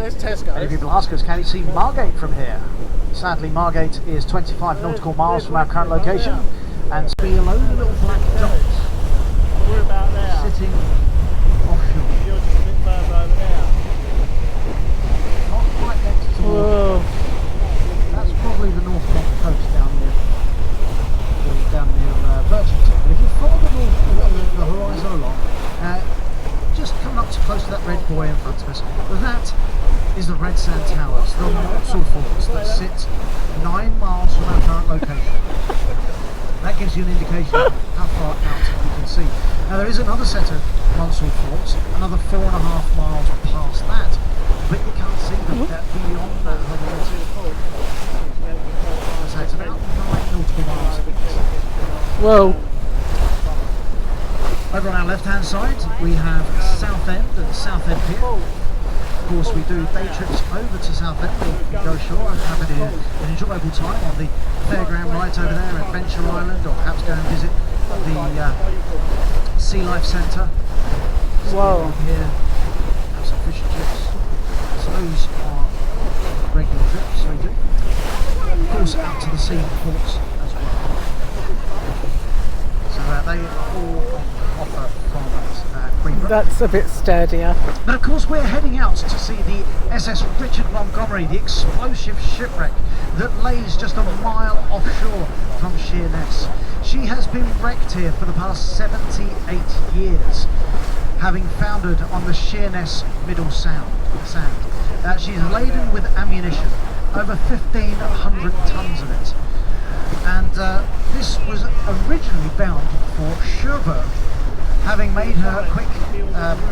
there's Tesco. Many people ask us, can you see Margate from here? Sadly, Margate is 25 nautical miles from our current location, and below the little black dots, we're about there. sitting offshore. You're just a bit further over there. Not quite next to the that's probably the North Kent coast down near Birchington. But if you follow the horizon along, just coming up close to that red buoy in front of us, that is the Red Sand Towers, the Masts forts that sit 9 miles from our current location. That gives you an indication of how far out you can see. Now there is another set of Masts forts, another 4.5 miles past that, but you can't see them beyond that horizon. So it's about 9 nautical miles. Whoa. Over on our left hand side we have Southend and Southend Pier. Of course we do day trips over to Southend or go ashore and have an enjoyable time on the fairground right over there at Venture Island, or perhaps go and visit the Sea Life Centre. Whoa. Here, have some fish and chips. So those are regular trips we do. Of course out to the sea ports as well. So they all offer from Queenborough. That's a bit sturdier. But of course we're heading out to see the SS Richard Montgomery, the explosive shipwreck that lays just a mile offshore from Sheerness. She has been wrecked here for the past 78 years, having foundered on the Sheerness Middle Sand. She's laden with ammunition, over 1,500 tons of it. And this was originally bound for Cherbourg. Having made her quick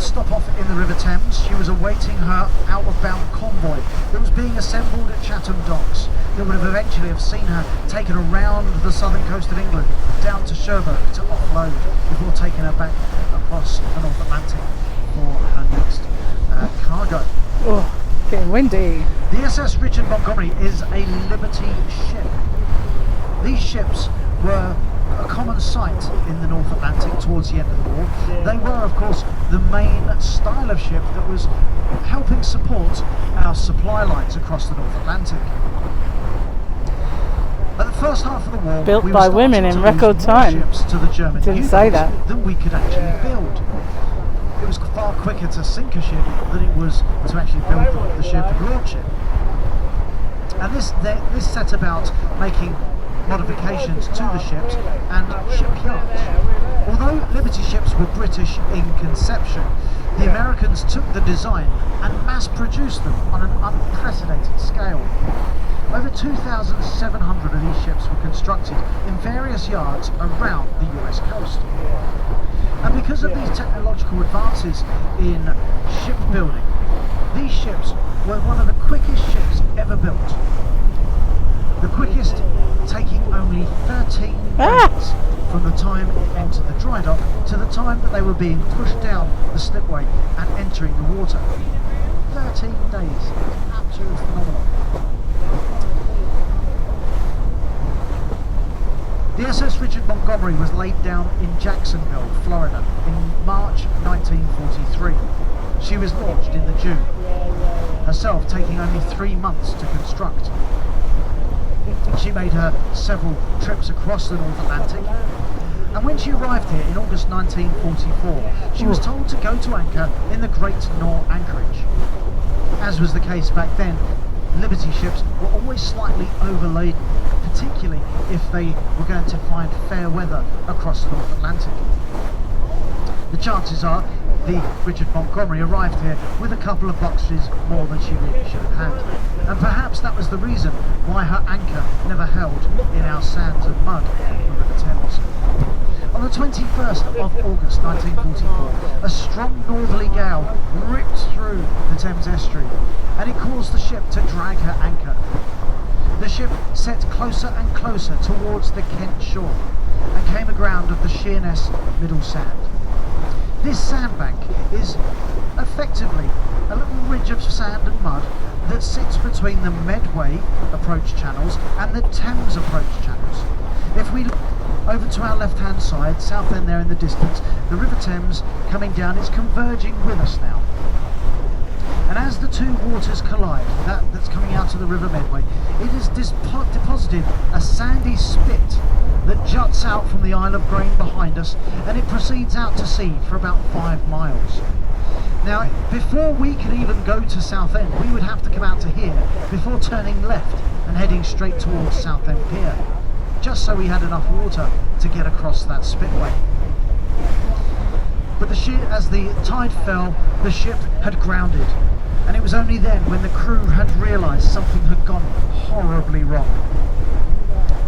stop off in the River Thames, she was awaiting her outward bound convoy that was being assembled at Chatham Docks, that would have eventually seen her taken around the southern coast of England down to Cherbourg to offload before taking her back across the North Atlantic for her next cargo. Oh, getting windy. The SS Richard Montgomery is a Liberty ship. These ships were a common sight in the North Atlantic towards the end of the war. They were, of course, the main style of ship that was helping support our supply lines across the North Atlantic. At the first half of the war, built we by were women in to record lose time. Ships to the German Didn't U-boats say that. than we could actually build. It was far quicker to sink a ship than it was to actually build the ship and launch it. And this set about making modifications to the ships and shipyards. Although Liberty ships were British in conception, the Americans took the design and mass-produced them on an unprecedented scale. Over 2,700 of these ships were constructed in various yards around the US coast. And because of these technological advances in shipbuilding, these ships were one of the quickest ships ever built. The quickest taking only 13 days from the time it entered the dry dock to the time that they were being pushed down the slipway and entering the water. 13 days. Absolutely phenomenal. The SS Richard Montgomery was laid down in Jacksonville, Florida in March 1943. She was launched in the June, herself taking only 3 months to construct. She made her several trips across the North Atlantic, and when she arrived here in August 1944, she was told to go to anchor in the Great Nore anchorage. As was the case back then, Liberty ships were always slightly overladen, particularly if they were going to find fair weather across the North Atlantic. The chances are the Richard Montgomery arrived here with a couple of boxes more than she really should have had, and perhaps that was the reason why her anchor never held in our sands and mud in the River Thames. On the 21st of August 1944, a strong northerly gale ripped through the Thames estuary, and it caused the ship to drag her anchor. The ship set closer and closer towards the Kent shore and came aground of the Sheerness Middle Sand. This sandbank is effectively a little ridge of sand and mud that sits between the Medway approach channels and the Thames approach channels. If we look over to our left hand side, south end there in the distance, the River Thames coming down is converging with us now. And as the two waters collide, that's coming out of the River Medway, it has deposited a sandy spit that juts out from the Isle of Grain behind us, and it proceeds out to sea for about 5 miles. Now, before we could even go to Southend, we would have to come out to here before turning left and heading straight towards Southend Pier, just so we had enough water to get across that spitway. But as the tide fell, the ship had grounded, and it was only then when the crew had realised something had gone horribly wrong.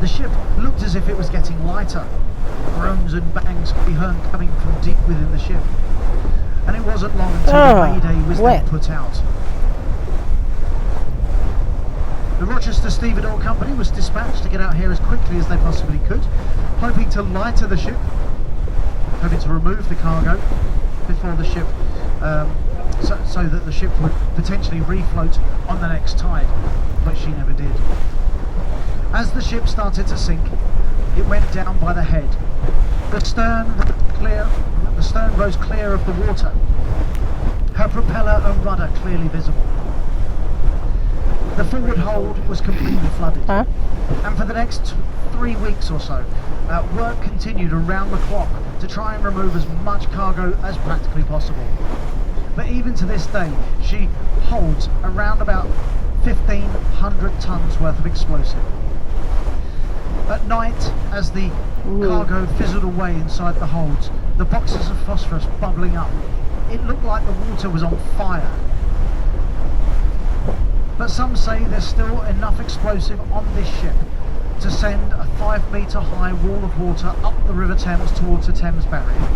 The ship looked as if it was getting lighter. Groans and bangs could be heard coming from deep within the ship. And it wasn't long until the Mayday was then put out. The Rochester Stevedore Company was dispatched to get out here as quickly as they possibly could, hoping to lighter the ship, hoping to remove the cargo before the ship, so that the ship would potentially refloat on the next tide, but she never did. As the ship started to sink, it went down by the head. The stern rose clear of the water, her propeller and rudder clearly visible. The forward hold was completely flooded, and for the next 3 weeks or so, work continued around the clock to try and remove as much cargo as practically possible. But even to this day, she holds around about 1,500 tons worth of explosive. At night, as the cargo fizzled away inside the holds, the boxes of phosphorus bubbling up, it looked like the water was on fire. But some say there's still enough explosive on this ship to send a 5-metre high wall of water up the River Thames towards the Thames Barrier.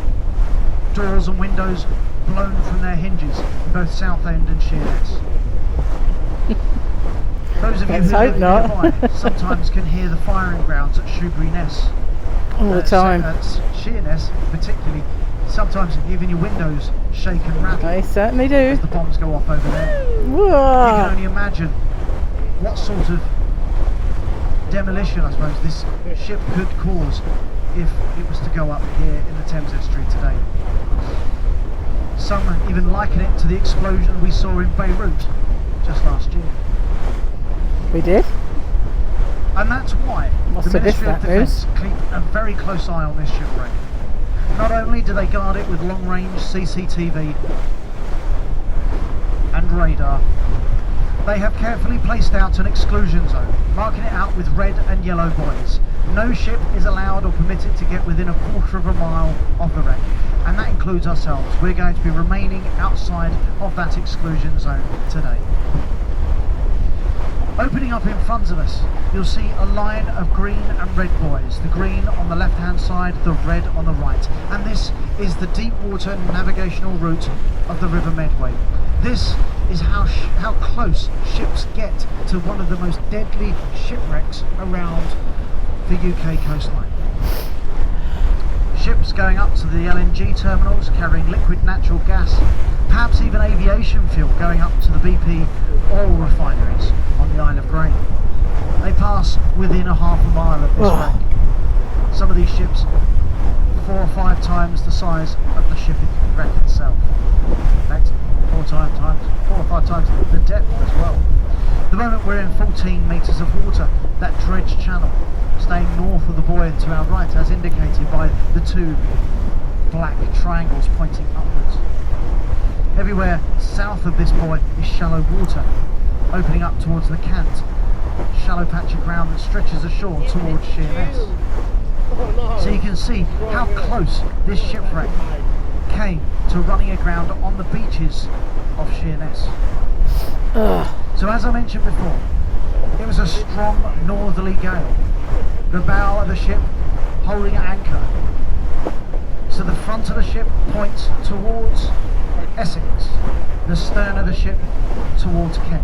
Doors and windows blown from their hinges in both Southend and Sheerness. Those of you who live nearby sometimes can hear the firing grounds at Sheerness. All the time. At Sheerness, particularly, sometimes even your windows shake and rattle. They certainly do. As the bombs go off over there. Whoa. You can only imagine what sort of demolition, I suppose, this ship could cause if it was to go up here in the Thames Estuary today. Some even liken it to the explosion we saw in Beirut just last year. We did? And that's why Must the have missed Ministry of that Defence news. keep a very close eye on this shipwreck. Not only do they guard it with long-range CCTV and radar, they have carefully placed out an exclusion zone, marking it out with red and yellow buoys. No ship is allowed or permitted to get within a quarter of a mile of the wreck, and that includes ourselves. We're going to be remaining outside of that exclusion zone today. Opening up in front of us, you'll see a line of green and red buoys. The green on the left-hand side, the red on the right. And this is the deep water navigational route of the River Medway. This is how close ships get to one of the most deadly shipwrecks around the UK coastline. Ships going up to the LNG terminals carrying liquid natural gas, perhaps even aviation fuel going up to the BP oil refineries on the Isle of Grain. They pass within a half a mile of this wreck. Some of these ships 4 or 5 times the size of the ship wreck itself. In fact, 4 or 5 times the depth as well. At the moment we're in 14 metres of water, that dredge channel, staying north of the buoy and to our right, as indicated by the 2 black triangles pointing upwards. Everywhere south of this buoy is shallow water, opening up towards the Kent, shallow patch of ground that stretches ashore towards Sheerness. So you can see how close this shipwreck came to running aground on the beaches of Sheerness. So as I mentioned before, it was a strong northerly gale. The bow of the ship holding at anchor. So the front of the ship points towards Essex, the stern of the ship towards Kent.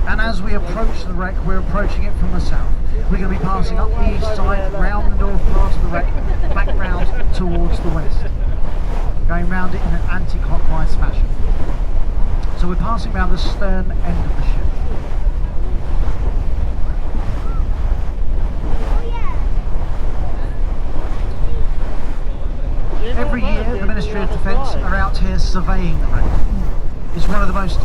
And as we approach the wreck, we're approaching it from the south. We're going to be passing up the east side, round the north part of the wreck, back round towards the west. Going round it in an anti-clockwise fashion. So we're passing round the stern end of the ship. Every year the Ministry of Defence are out here surveying the wreck. It's one of the most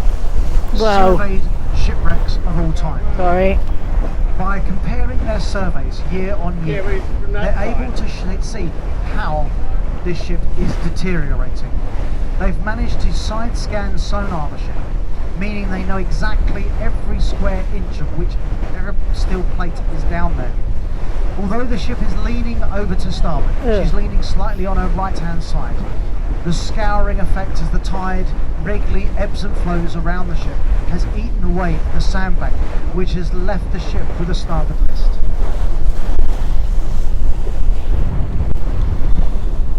Wow. surveyed shipwrecks of all time. Sorry. By comparing their surveys year on year, they're able to see how this ship is deteriorating. They've managed to side scan sonar the ship, meaning they know exactly every square inch of which steel plate is down there. Although the ship is leaning over to starboard, she's leaning slightly on her right hand side. The scouring effect as the tide regularly ebbs and flows around the ship has eaten away the sandbank, which has left the ship with a starboard list.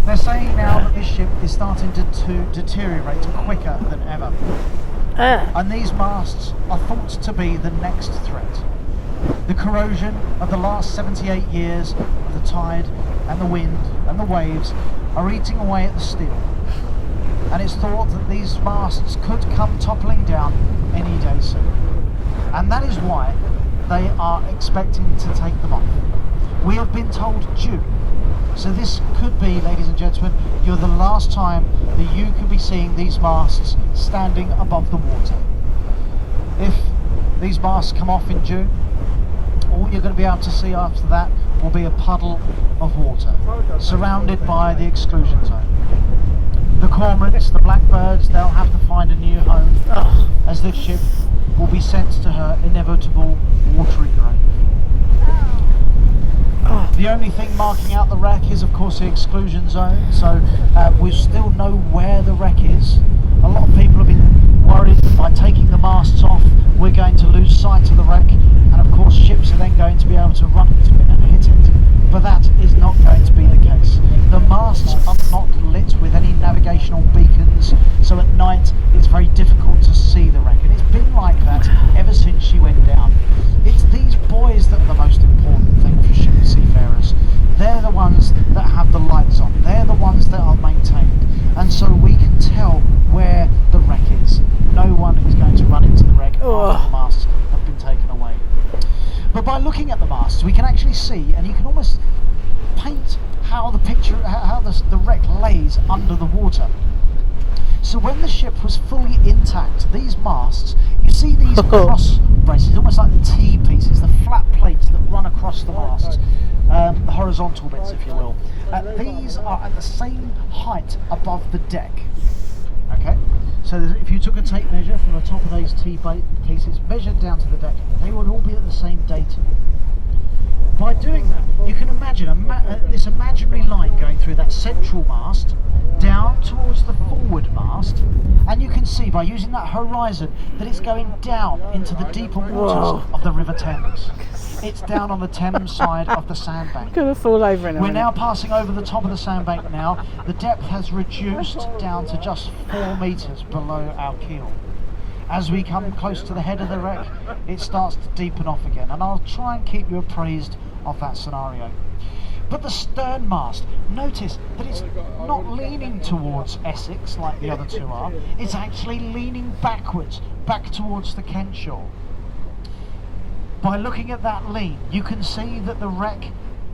They're saying now that this ship is starting to deteriorate quicker than ever. And these masts are thought to be the next threat. The corrosion of the last 78 years of the tide and the wind and the waves are eating away at the steel. And it's thought that these masts could come toppling down any day soon. And that is why they are expecting to take them off. We have been told June. So this could be, ladies and gentlemen, you're the last time that you could be seeing these masts standing above the water. If these masts come off in June, all you're going to be able to see after that will be a puddle of water, surrounded by the exclusion zone. The cormorants, the blackbirds, they'll have to find a new home as this ship will be sent to her inevitable watery grave. The only thing marking out the wreck is of course the exclusion zone, so we still know where the wreck is. A lot of people have been worried that by taking the masts off we're going to lose sight of the wreck, and of course ships are then going to be able to run into it and hit it. But that is not going to be the case. The masts are not lit with any navigational beacons, so at night it's very difficult to see the wreck, and it's been like that ever since she went down. It's these buoys that are the most important thing for seafarers. They're the ones that have the lights on, they're the ones that are maintained, and so we can tell where the wreck is. No one is going to run into the wreck after the masts have been taken away. But by looking at the masts we can actually see, and you can almost paint how the picture, how the wreck lays under the water. So when the ship was fully intact, these masts, you see these cross braces, almost like the T pieces, the flat plates that run across the masts, the horizontal bits if you will. These are at the same height above the deck. Okay, so if you took a tape measure from the top of those T pieces, measured down to the deck, they would all be at the same datum. By doing that, you can imagine this imaginary line going through that central mast, down towards the forward mast, and you can see by using that horizon that it's going down into the deeper waters of the River Thames. It's down on the Thames side of the sandbank. Gonna fall over in a We're minute. now passing over the top of the sandbank now. The depth has reduced down to just 4 metres below our keel. As we come close to the head of the wreck, it starts to deepen off again, and I'll try and keep you appraised of that scenario. But the stern mast, notice that it's not leaning towards Essex like the other two are, it's actually leaning backwards, back towards the Kent shore. By looking at that lean, you can see that the wreck,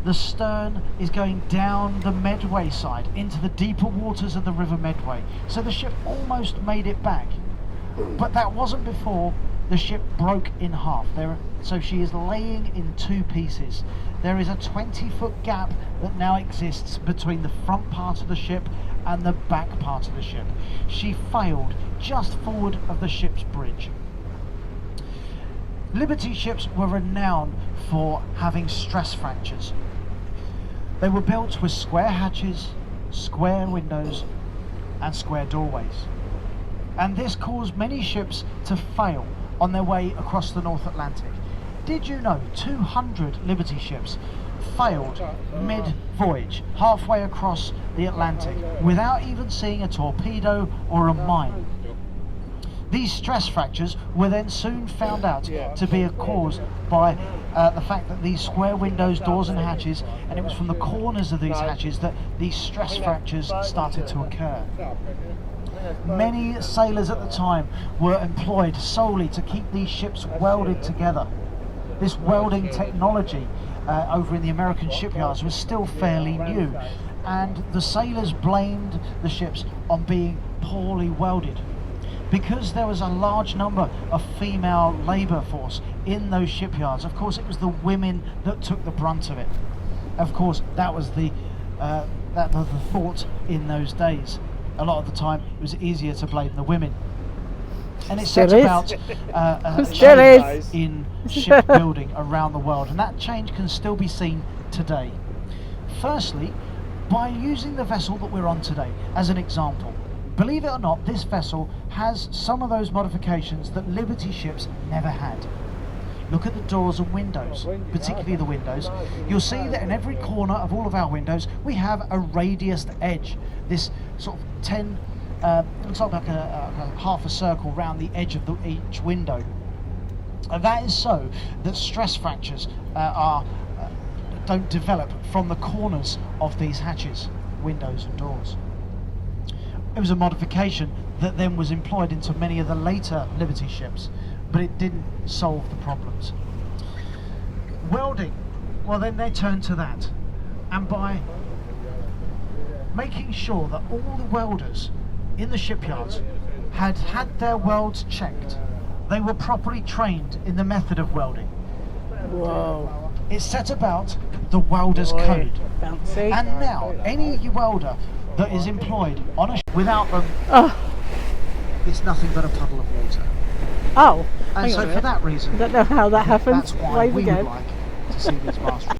the stern, is going down the Medway side into the deeper waters of the River Medway. So the ship almost made it back. But that wasn't before the ship broke in half. So she is laying in 2 pieces. There is a 20-foot gap that now exists between the front part of the ship and the back part of the ship. She failed just forward of the ship's bridge. Liberty ships were renowned for having stress fractures. They were built with square hatches, square windows and square doorways. And this caused many ships to fail on their way across the North Atlantic. Did you know 200 Liberty ships failed mid-voyage, halfway across the Atlantic, without even seeing a torpedo or a mine? These stress fractures were then soon found out to be caused by the fact that these square windows, doors and hatches, and it was from the corners of these hatches that these stress fractures started to occur. Many sailors at the time were employed solely to keep these ships welded together. This welding technology over in the American shipyards was still fairly new, and the sailors blamed the ships on being poorly welded. because there was a large number of female labour force in those shipyards. Of course, it was the women that took the brunt of it. Of course, that was the thought in those days. A lot of the time, it was easier to blame the women. And it Still set is. about a Still change is. in shipbuilding around the world, and that change can still be seen today. Firstly, by using the vessel that we're on today as an example. Believe it or not, this vessel has some of those modifications that Liberty ships never had. Look at the doors and windows, particularly the windows. You'll see that in every corner of all of our windows, we have a radiused edge. This sort of it looks like a half a circle round the edge of each window. And that is so that stress fractures don't develop from the corners of these hatches, windows and doors. It was a modification that then was employed into many of the later Liberty ships, but it didn't solve the problems. Welding, well then they turned to that, and by making sure that all the welders in the shipyards had had their welds checked, they were properly trained in the method of welding. Whoa. It set about the welder's code, Bouncy. and now any welder that is employed on a ship without them, Oh. it's nothing but a puddle of water. Oh. And hang on so a for minute. that reason, I don't know how that happens. that's why Away we we would go. like to see these masters.